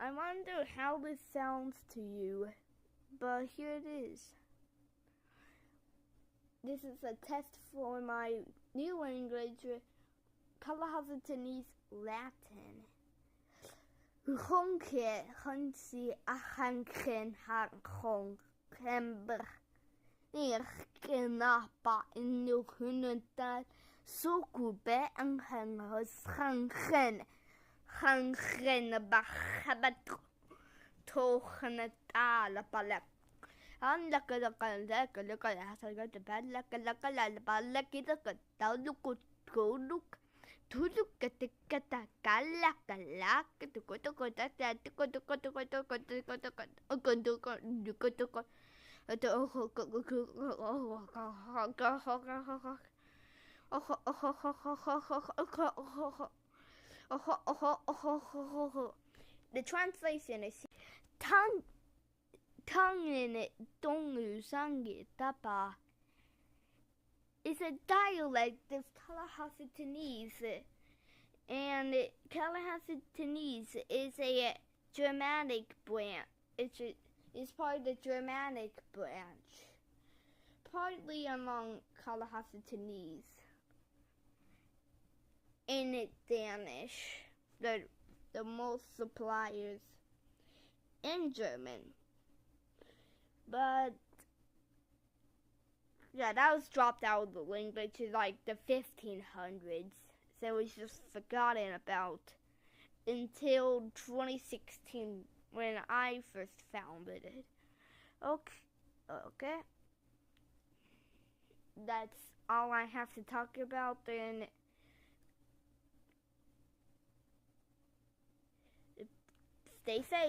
I wonder how this sounds to you, but here it is. This is a test for my new language, Kalahazanese Latin. Honke hansi ahanken hankong kember. Nirkenapa inukununtan sukube anhangos hanken. Hanken bahabat tohanatala palak. The translation is Tangin Dongu Sangi Tapa is a dialect of Kalahazanese, and Kalahazanese is a Germanic branch. It's part of the Germanic branch, partly among Kalahazanese and Danish, the most suppliers in German. But yeah, that was dropped out of the language in like the 1500s, so it was just forgotten about until 2016 when I first founded it. Okay. That's all I have to talk about. Then stay safe.